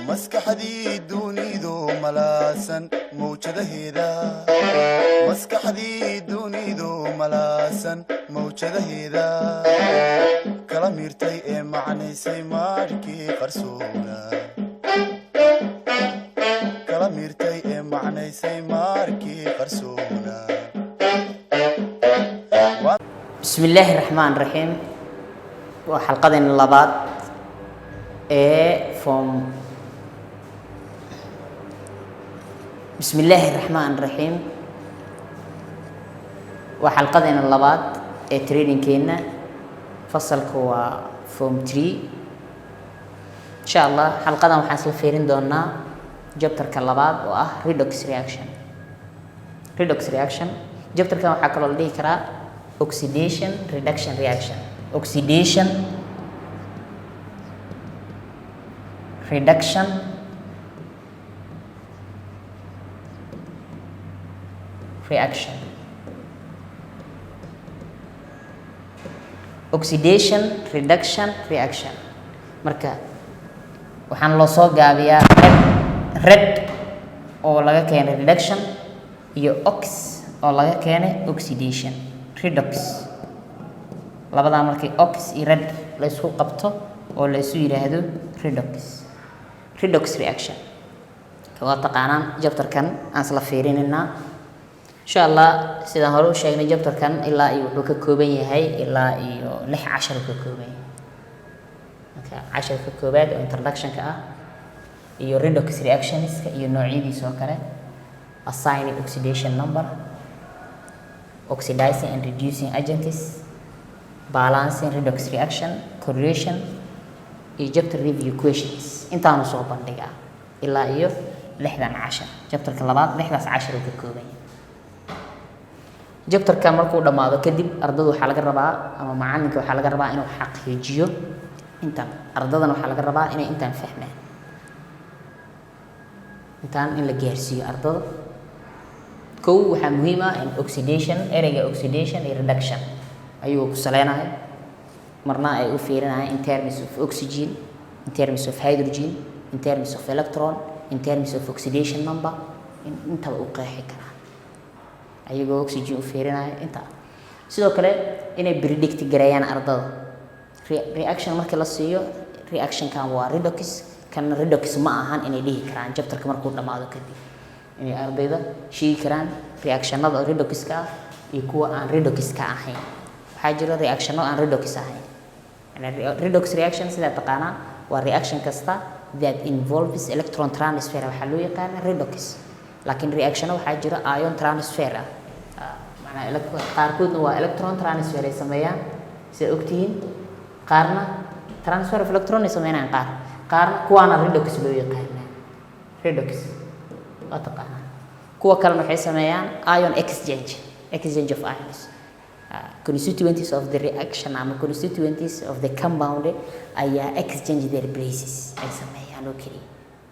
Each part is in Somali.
maskaxdii dunidu malaasan mawjadaheeda kala miirtay ee macnaysay maarkii qarsoona بسم الله الرحمن الرحيم وحلقة اللبات from بسم الله الرحمن الرحيم وحلقة اللبات تريدين كينا فصل كوا from 3 إن شاء الله حلقة محاسل فيرين دونا جبتر كاللبات redox reaction جبتر كما حكالو لديه كرا oxidation reduction reaction oxidation reduction reaction oxidation reduction reaction marka waxaan loo soo gaabiyaa red oo laga keenay reduction iyo ox oo laga keenay oxidation redox labada markay ox iyo red la isku qabto oo la isu yiraahdo redox reaction waa taqaanaan jabtarkan aan isla fiirinayna insha Allah sidaan hore u sheegnay jabtarkan ilaa iyo wuxuu ka kooban yahay ilaa iyo 6 cashar ka kooban yahay marka casharka koobaad oo introduction ka ah iyo redox reactions iyo noocyadiisa oo kale assign oxidation number oxidizing and reducing agents, balancing redox reaction, correlation, iyo chapter review questions. Intaanu soo bandhigaa ilaa iyo 16 chapterka labaad 16 ka kooban yahay. Chapterka markuu dhamaado kadib ardaydu waxa laga rabaa ama macalinka waxa laga rabaa inuu xaqiijiyo intaan ardaydan waxa laga rabaa inay intaan fahmaan. Intaan in la gaarsiiyo ardayda كو waxaa muhiim ah in oxidation ereyga oxidation iyo reduction ayuu ku saleynahay marna ay u fiirinahay in terms of oxygen in terms of hydrogen in terms of electron in terms of oxidation number inta uu qeexi kara ayagoo oxygen u fiirinahay inta sidoo kale inay predict gareeyaan ardada reaction marka la siiyo reaction kan waa redox ma ahan inay dhihi karaan chapterka markuu dhamaado kadib in ardayda sheegi karaan reactionada redox-ka iyo kuwa aan redox-ka ahayn waxa jira reactiono aan redox ahayn redox reaction sida taqaana waa reaction kasta that involves electron transfer waxa loo yaqaan redox laakiin reaction waxa jira ion transfer macna qaarkoodna waa electron transfer ay sameeyaan sida ogtihiin qaarna transfer of electron ay sameeyaan qaarna kuwaana redox loo yaqaan redox ataqana kuwa kale waxay sameeyaan ion exchange of ions constituents of the reaction ama constituents of the compound ayaa exchange their places ay sameeyaan oo kaliya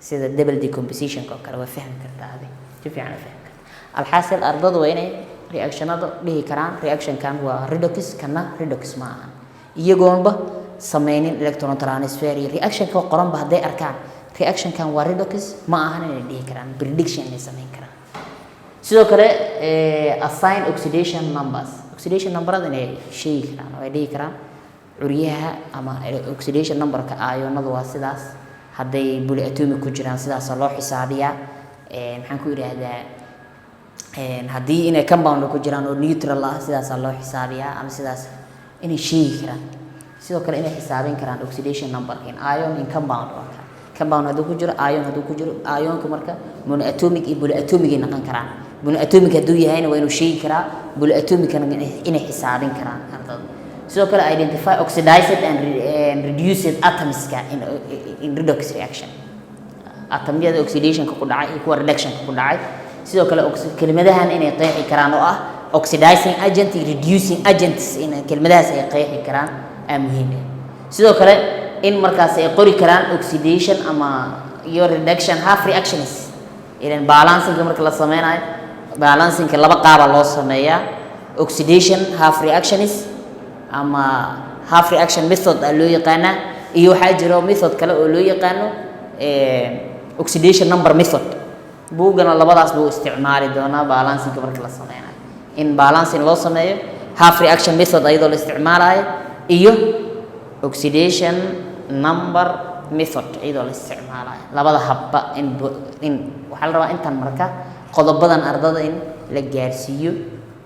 sida double decomposition oo kale waa fahmi kartaa si fiican fahmi kartaa alxasil ardadu waa inay reactionada dhihi karaan reaction kan waa redox kana redox ma aha iyagoonba sameeynin electron transfer iyo reaction ka qoranba haday arkaan reaction kan waa redox ma ahan inay dhihi karaan prediction ay sameyn karaan sidoo kale assign oxidation numberada inay sheegi karaan oo ay dhihi karaan curiyaha ama oxidation numberka ayonadu waa sidaas haday polyatomic ku jiraan sidaas loo xisaabiyaa maxaan ku yiraahdaa hadii inay compound ku jiraan oo neutral ah sidaas loo xisaabiyaa ama sidaas inay sheegi karaan sidoo kale inay xisaabin karaan oxidation numberka in ion in compound compound haduu ku jiro ionka marka monoatomic iyo polyatomic ay noqon karaan monoatomic haduu yahayna waa inuu sheegi karaa polyatomic inay xisaabin karaan ardada sidoo kale identify oxidized and reduced atoms in redox reaction atomyada oxidation ku dhacay iyo kuwa reduction ku dhacay sidoo kale kelimadahan inay qeexi karaan oo ah oxidizing agent iyo reducing agents in kelimadahaas ay qeexi karaan muhiim sidoo kale in markaas ay qori karaan oxidation ama iyo reduction half reactions ilan balancing marka la sameeyo balancing laba qaab loo sameeyaa oxidation half reactions ama half reaction method loo yaqaana iyo waxa jiro method kale oo loo yaqaano oxidation number method buugana labadaas buu isticmaali doonaa balancing marka la sameynayo in balancing loo sameeyo half reaction method ayadoo la isticmaalayo iyo oxidation number method ayadoo la isticmaalayo labada habba in waxa la rabaa intan marka qodobadan ardada in la gaarsiiyo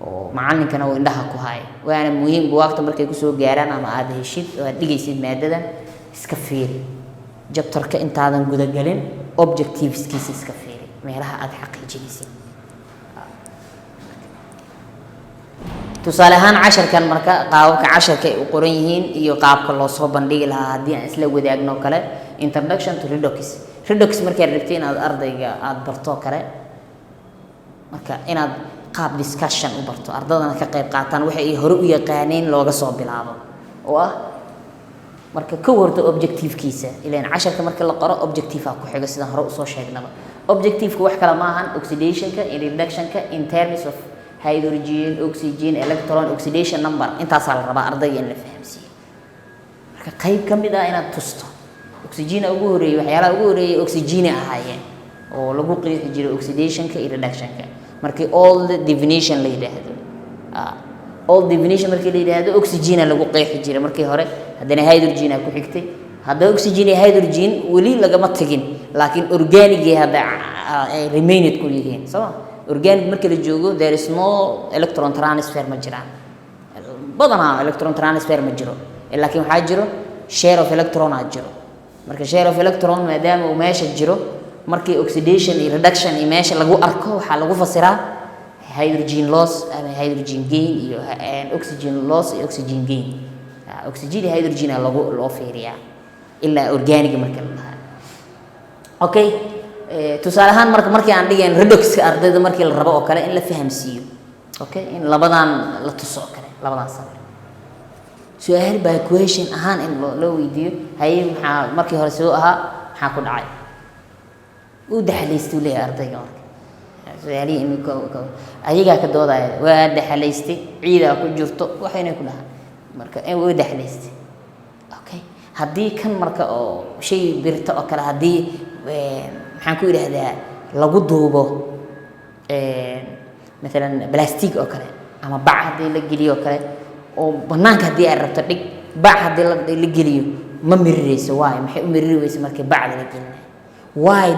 oo macallinkana uu indhaha ku hayo waana muhiim buugta markay ku soo gaaraan ama aad heshid oo aad dhigaysid maadadan iska fiiri jabtarka intaadan guda galin objectiveskiisa iska fiiri meelaha aad xaqiijinaysid tusaale ahaan casharkan marka qaababka casharka ay u qoran yihiin iyo qaabka loo soo bandhigi lahaa haddii aan isla wadaagno kale introduction to redox markaad rabtay inaad ardayga aad barto kale marka inaad qaab discussion u barto ardadana ka qayb qaataan waxa ay hore u yaqaaneen looga soo bilaabo oo ah marka ka warto objectivekiisa ilaan casharka marka la qoro objective ku xiga sida hore u soo sheegnaba objectiveka wax kala ma ahan oxidationka iyo reductionka in terms of hydrogen oxygen electron oxidation number intaas la rabaa ardayga in la fahamsiiyo marka qayb kamid ah inaad tusto oxygen ugu horeeyay waxyaalaha ugu horeeyay oxygen ahaayeen oo lagu qeexi jiray oxidationka iyo reductionka markii all the definition la yiraahdo all definition markii la yiraahdo oxygen lagu qeexi jiray markii hore haddana hydrogen ku xigtay hadda oxygen iyo hydrogen wali lagama tagin laakiin organic hada ay remained ku yihiin soo organic markii la joogo there is no electron transfer ma jiraan badanaa electron transfer ma jiro laakiin waxa jiro share of electron jiro marka share of electron maadaama uu meesha jiro markii oxidation iyo reduction iyo meesha lagu arko waxa lagu fasiraa hydrogen loss ama hydrogen gain iyo oxygen loss iyo oxygen gain oxygen iyo hydrogen loo fiiriyaa illa organic marka la tahay okay tusaale ahaan markii aan dhigeen redox ardayda markii la rabo oo kale in la fahamsiiyo okay in labadan la tuso kale labadan sabir su'aal by question ahaan in loo weydiiyo hay maxaa markii hore soo ahaa maxaa ku dhacay uu dhaxlaystay leeyahay ardayga marka su'aali in ayaga ka doodaya waa dhaxlaystay ciida ku jirto waxayna ku dhahay marka ay uu dhaxlaystay okay haddii kan marka oo shay birta oo kale haddii maxaan ku yiraahdaa lagu duubo مثلا بلاستيك oo kale ama bac hadii la geliyo kale oo banaanka hadii ay rabto dhig bac hadii la geliyo ma mirireyso waay maxay u mirireyso markii bacda la gelinayo waay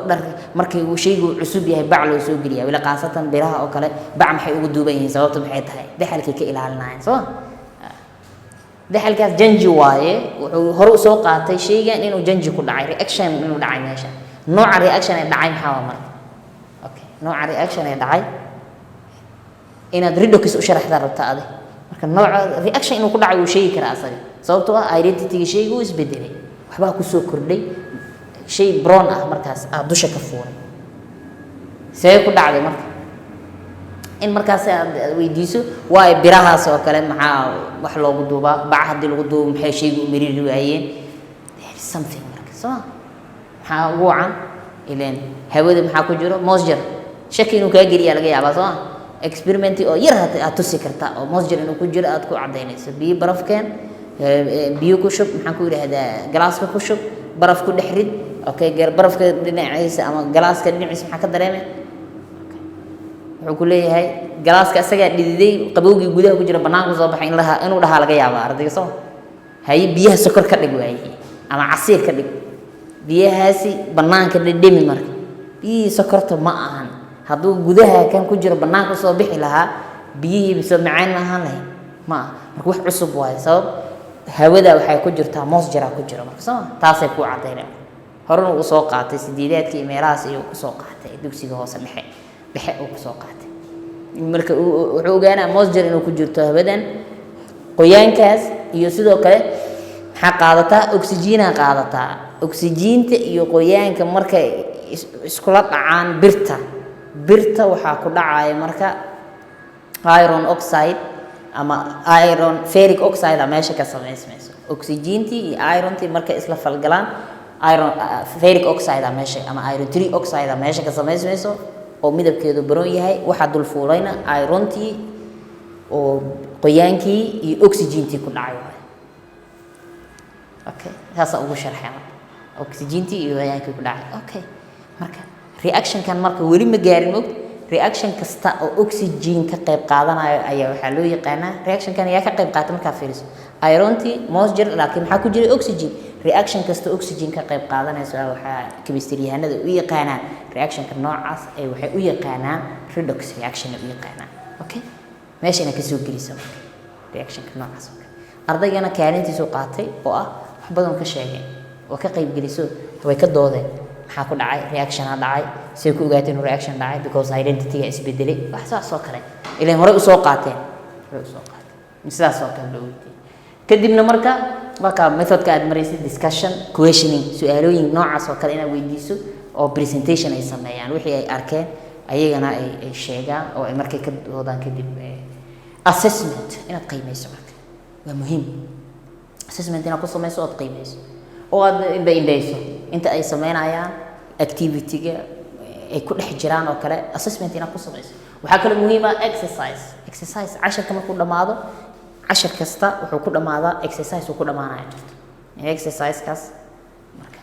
dhar markii uu shaygu cusub yahay bac loo soo geliyaa wala qaasatan biraha oo kale bac maxay ugu duuban yihiin sababtu maxay tahay dhaxalkii ka ilaalinayaan soo dhaxalkaas janji waaye wuxuu hore u soo qaatay shaygan inuu janji ku dhacay reaction inuu dhacay meesha nooca reaction ay dhacay maxaa marka okay nooca reaction ay dhacay inaad redox u sharaxda rabta adi marka nooca reaction inuu ku dhacay uu sheegi karaa asaga sababtoo ah identity shaygu uu isbedelay waxba ku soo kordhay shay brown ah markaas aad dusha ka fuuray see ku dhacday marka in markaas aad weydiiso waay birahaas oo kale maxaa wax loogu duubaa bac hadii lagu duubo maxay shaygu u miriri waayeen something marka soo maxaa ugu wacan ileen hawada maxaa ku jiro moisture shaki inuu ka geliya laga yaabaa soo experiment oo yar aad tusi karta oo moisture inuu ku jiro aad ku cadeynayso biyo barafkeen biyo ku shub maxaan ku yiraahdaa galaaska ku shub baraf ku dhexrid okay barafka dhinaciisa ama galaaska dhinaciisa maxaa ka dareemay wuxuu ku leeyahay galaaska asaga dhididay qabowgii gudaha ku jira banaanka soo baxay inuu dhaha laga yaabaa ardayga soo hay biyaha sokor ka dhig waayay ama casiir ka dhig biyahaasi banaanka dhidhimi marka biyo sokorta ma ahan hadduu gudaha kan ku jiro banaanka soo bixi lahaa biyihii soo macaan ahaan lahayn ma marka wax cusub waaye sabab hawada waxay ku jirtaa moisture ku jiro marka soo taasay ku cadeynaa horena uu soo qaatay sideedaadkii meelahaas iyo ku soo qaatay dugsiga hoose dhexe uu ku soo qaatay marka wuxuu ogaanaa moisture inuu ku jirto hawadan qoyaankaas iyo sidoo kale maxaa qaadataa oxygen qaadataa oxygen-ta iyo qoyaanka markay iskula dhacaan birta waxaa ku dhacaya marka iron oxide ama iron ferric oxide meesha ka sameysmayso oxygen-tii iyo iron-tii markay isla falgalaan iron ferric oxide meesha ama iron 3 oxide meesha ka sameysmayso oo midabkeedu brown yahay waxa dul fuulayna iron-tii oo qoyaankii iyo oxygentii ku dhacay waaye okay taasa ugu sharxay marka oxygentii iyo qoyaankii ku dhacay okay marka reaction kan marka weli ma gaarin og reaction kasta oo oxygen ka qayb qaadanayo ayaa waxa loo yaqaanaa reaction kan ayaa ka qayb qaata marka fiiriso ironti moisture laakiin waxa ku jira oxygen reaction kasta oxygen ka qayb qaadanayso waxa chemistry yahanada u yaqaanaan reaction ka noocaas ay waxay u yaqaanaan redox reaction u yaqaanaan okay meeshana ka soo geliso reaction ka noocaas ardaygana kaalintiisu qaatay oo ah wax badan ka sheegay oo ka qayb geliso way ka doodeen maxaa ku dhacay reaction ha dhacay say ku ogaateen inuu reaction dhacay because identity ga isbedelay wax saas oo kale ilaa hore u soo qaateen sidaas oo kale loo weydiiyay kadibna marka methodka aad maraysid discussion questioning su'aalooyin noocaas oo kale inaad weydiiso oo presentation ay sameeyaan wixii ay arkeen ayagana ay sheegaan oo ay markay ka doodaan kadib assessment inaad qiimeyso marka waa muhiim assessment inaad ku sameyso oo qiimeyso oo aad indhayso inta ay sameynayaan activity-ga ay ku dhex jiraan oo kale assessment inaad ku sameyso waxaa kale muhiim ah exercise casharka markuu dhamaado cashar kasta wuxuu ku dhamaadaa exercise uu ku dhamaanaya jirto exercise kaas marka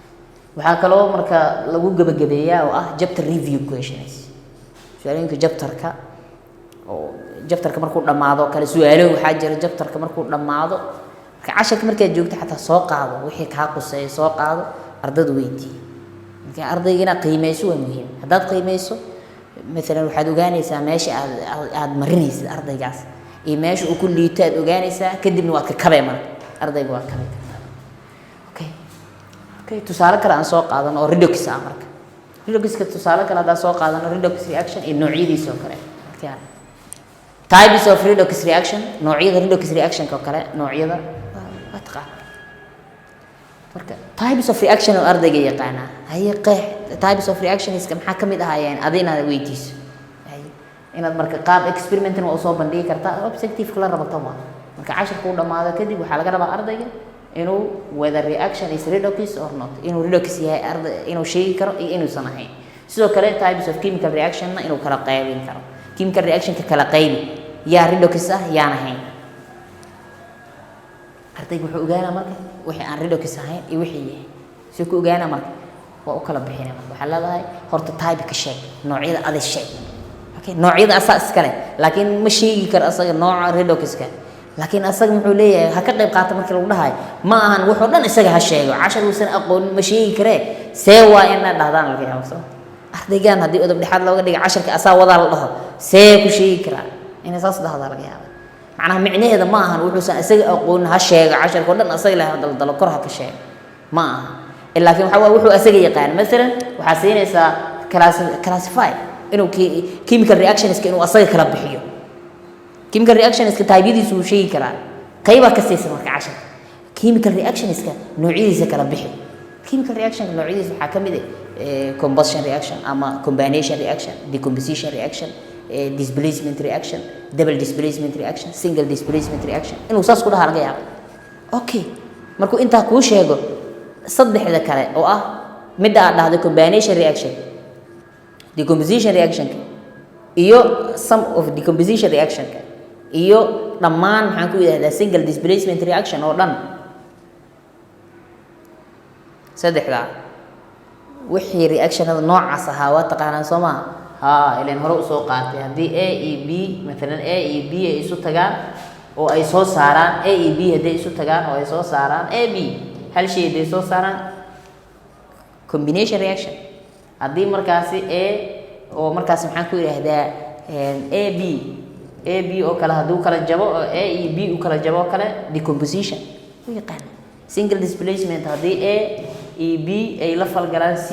waxaa kaloo marka lagu gabagabeeyaa oo ah chapter review questions su'aalooyinka chapterka markuu dhamaado kale su'aalo waxaa jira chapterka markuu dhamaado marka casharka markaad joogto xataa soo qaado wixii ka quseeyo soo qaado ardaydu weydii marka ardayga qiimeyso waa muhiim haddaad qiimeyso مثلا waxaad ogaanaysaa meesha aad marinaysid ardaygaas iyo meesha uu ku liito aad ogaanaysaa kadibna waad ka kabay marka ardaygu waa kabay okay tusaale kale aan soo qaadano oo redox ah marka redox ka tusaale kale hadaan soo qaadano redox reaction iyo noocyadiisa oo kale types of redox reaction noocyada redox reaction ka kale noocyada waa taqaan marka types of reaction oo ardayga yaqaana hay qeex types of reaction iska maxaa kamid ahaayeen adina weydiiso inaad marka qaab experiment oo soo bandhigi kartaa objective kala rabato marka casharku dhamaado kadib waxa laga rabaa ardayga inuu whether reaction is redox or not inuu redox yahay arday inuu sheegi karo iyo inuu sanahay sidoo kale types of chemical reaction inuu kala qaybin karo chemical reaction ka kala qaybi yaa redox ah yaa ahayn ardaygu wuxuu ogaanaa marka wixii aan redox ahayn iyo wixii yahay si ku ogaanaa marka waa u kala bixinaa marka waxa leedahay horta type ka sheeg noocyada aad sheeg okay noocyada asaas kale laakiin ma sheegi karo asaga nooca redox ka laakiin asaga muxuu leeyahay ha ka qayb qaata markii lagu dhahay ma ahan wuxuu dhan isaga ha sheego cashar uusan aqoon ma sheegi karee see waa in la dhahdaan laga yaabo ardaygan haddii udub dhexaad looga dhigo casharka asaa wadaa la dhaho see ku sheegi karaa inay saas dhahdaa laga yaabo macnaha micnaheeda ma ahan wuxuusan isaga aqoon ha sheego casharka dhan asaga leh daldalo kor ha ka sheego ma aha laakiin waxa wuxuu asaga yaqaan mesela waxaa siinaysaa classify inuu chemical reactions inuu asaga kala bixiyo chemical reactions ka taybiyadiisu uu sheegi karaa qayba ka siisa marka casharka chemical reactions ka noocyadiisa kala bixi chemical reaction noocyadiisa waxa kamid ah combustion reaction ama combination reaction decomposition reaction displacement reaction double displacement reaction single displacement reaction inuu saas ku dhaha laga yaabo okay markuu inta ku sheego saddexda kale oo ah mid aad dhahdo combination reaction decomposition reaction iyo some of decomposition reaction iyo dhammaan maxaan ku yiraahdaa single displacement reaction oo dhan saddexda wixii reactionada noocaas ah waa taqaanaan Soomaa ileen hore u soo qaatay hadii A iyo B mesela A iyo B ay isu tagaan oo ay soo saaraan A iyo B hadii isu tagaan oo ay soo saaraan AB hal shay hadii soo saaraan combination reaction hadii markaasi A oo markaasi maxaan ku yiraahdaa AB oo kala haduu kala jabo oo A iyo B u kala jabo kale decomposition u yaqaan single displacement hadii A iyo B ay la falgalaan C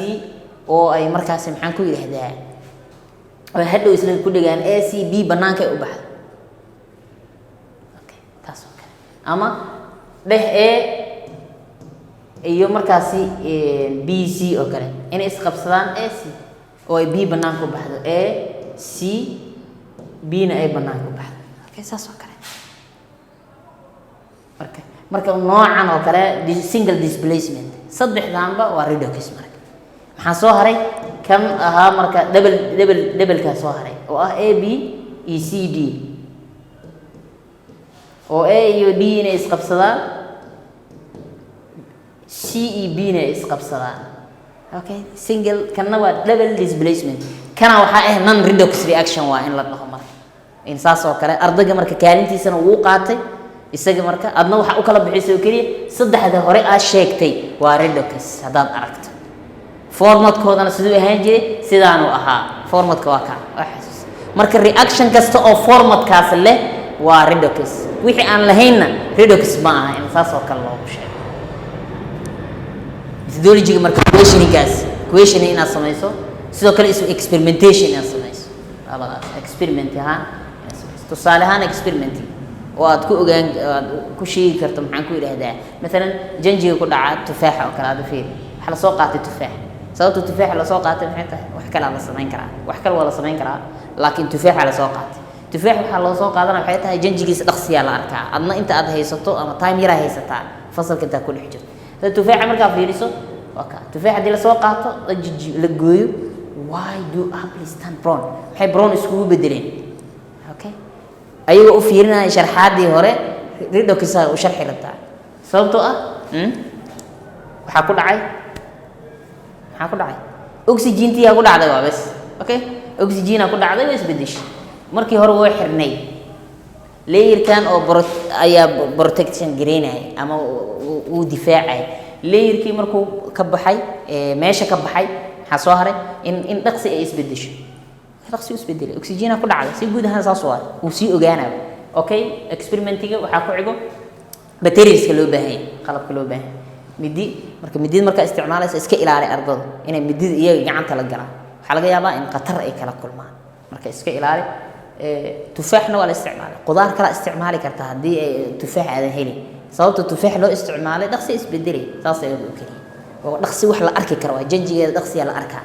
oo ay markaasi maxaan ku yiraahdaa oo hadhow isla ku dhigaan ACB banaanka u baxdo okay taas oo kale ama dheh A iyo markaasi BC oo kale inay isqabsadaan AC oo ay B banaanka u baxdo AC B na ay banaanka u baxdo okay saas oo kale marka noocan oo kale single displacement saddexdaanba waa redox marka maxaa soo haray kam aha marka double ka soo haray oo ah AB iyo CD oo A iyo D inay isqabsadaan C iyo B inay isqabsadaan okay single kana waa double displacement kana waxaa ah non redox reaction waa in la dhaho marka in saas oo kale ardayga marka kaalintiisana uu qaatay isaga marka adna waxa u kala bixisay kaliya saddexda hore aad sheegtay waa redox hadaad aragto formatkoodana sidoo ahaan jiray sidaan uu ahaa formatka waa ka marka reaction kasta oo formatkaas leh waa redox wixii aan lahaynna redox ma aha in saas oo kale loo sheego methodology marka questioning inaad samayso sidoo kale isu experimentation inaad samayso labadaas experiment ahaan tusaale ahaan experiment oo aad ku ogaan aad ku sheegi karto maxaan ku yiraahdaa mesela janjiga ku dhaca tufaax oo kale aad fiir waxa la soo qaatay tufaax sababta tufaax la soo qaatay maxay tahay wax kale la sameyn karaa wax kale waa la sameyn karaa laakiin tufaax la soo qaatay tufaax waxa loo soo qaadana waxay tahay janjigiisa dhaqsiya la arkaa adna inta aad haysato ama time yar haysataa fasalka inta ku dhex jirto tufaax marka fiiriso waka tufaax hadii la soo qaato la gooyo why do apples turn brown waxay brown isku bedeleen okay ayagoo u fiirinaya sharxaadii hore redoxka u sharxi rabtaa sababtoo ah waxa ku dhacay oxygen-tii ku dhacday waa bas okay oxygen ku dhacday way isbedeshay markii hore way xirnay layer-kan oo ayaa protection gareynay ama uu difaacay layer-kii markuu ka baxay meesha ka baxay waxa soo haray in dhaqsi ay isbedesho dhaqsi isbedelay oxygen ku dhacday si guud ahaan saas waa uu si ogaanaa okay experimentiga waxa ku xigo materials loo baahan qalabka loo baahan midi marka isticmaalaysa iska ilaali ardada inay midida iyaga gacanta la galaan waxa laga yaabaa in qatar ay kala kulmaan marka iska ilaali tufaaxna waa la isticmaalay qudaar kala isticmaali kartaa hadii ay tufaax aadan helin sababta tufaax loo isticmaalay dhaqsi isbedelay taas ay u keenay oo dhaqsi wax la arki karo waa janjigeeda dhaqsi la arkaa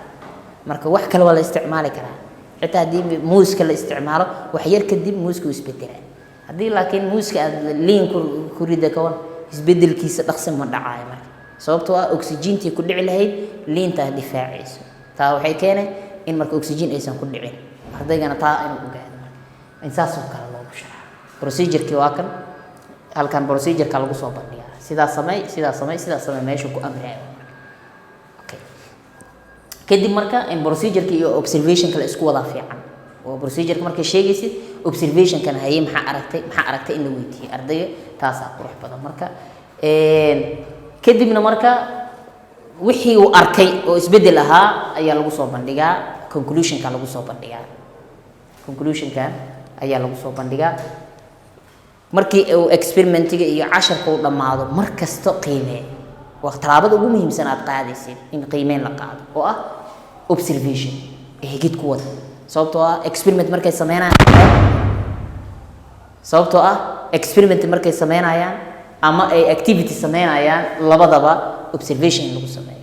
marka wax kale waa la isticmaali karaa xitaa hadii muuska la isticmaalo wax yar kadib muuska uu isbedelay hadii laakiin muuska aad liin ku rida kawan isbedelkiisa dhaqsi ma dhacayo marka sababtoo ah oxygen-tii ku dhici lahayd liinta difaacayso taa waxay keenay in marka oxygen aysan ku dhicin ardaygana taa inuu ogaado marka insaas oo kale loo sharaxo procedure-kii waa kan halkan procedure-ka lagu soo bandhigaa sidaas samay meesha ku amraayo okay kadib marka in procedure-ka iyo observation kala isku wada fiican oo procedure-ka markay sheegaysid observation kan hayay maxaa aragtay in la weydiiyo ardayga taas qurux badan marka kadibna marka wixii uu arkay oo isbedel ahaa ayaa lagu soo bandhigaa conclusion-ka lagu soo bandhigaa markii uu experimentiga iyo casharka uu dhamaado markasto qiimee waa talaabada ugu muhiimsan aad qaadaysid in qiimeen la qaado oo ah observation eegid ku wada sababtoo ah experiment markay sameynayaan ama ay activity sameynayaan labadaba observation lagu sameeyo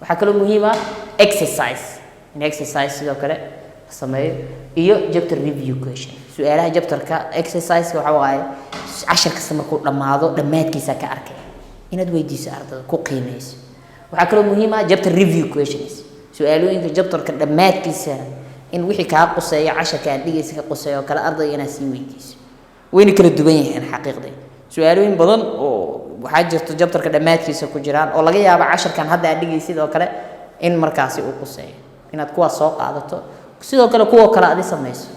waxa kale muhiim ah exercise sidoo kale sameeyo iyo chapter review question su'aalaha chapterka exercise waxa waaye casharka markuu dhamaado dhamaadkiisa ka arkay inaad weydiiso ardada ku qiimeyso waxa kale muhiim ah chapter review questions su'aalooyinka chapterka dhamaadkiisa in wixii ka qoseeyo casharka aad dhigaysa ka qoseeyo kala ardayga inaad sii weydiiso wayna kala duwan yihiin xaqiiqdii su'aalooyin badan oo waxa jirto chapterka dhamaadkiisa ku jiraan oo laga yaabo casharkan hadda aad dhigaysid oo kale in markaasi uu qoseeyo inaad kuwa soo qaadato sidoo kale kuwa kale aad sameeyso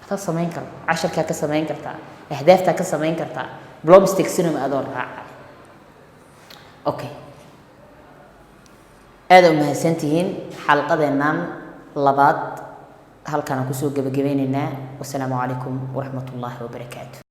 hada sameyn karo casharka ka sameyn kartaa ahdaafta ka sameyn kartaa Bloomstick cinema adoo raacay okay aad u mahadsantihiin xalqadeenan labaad halkan ku soo gabagabeynayna wassalaamu calaykum waraxmatullaahi wabarakaatuh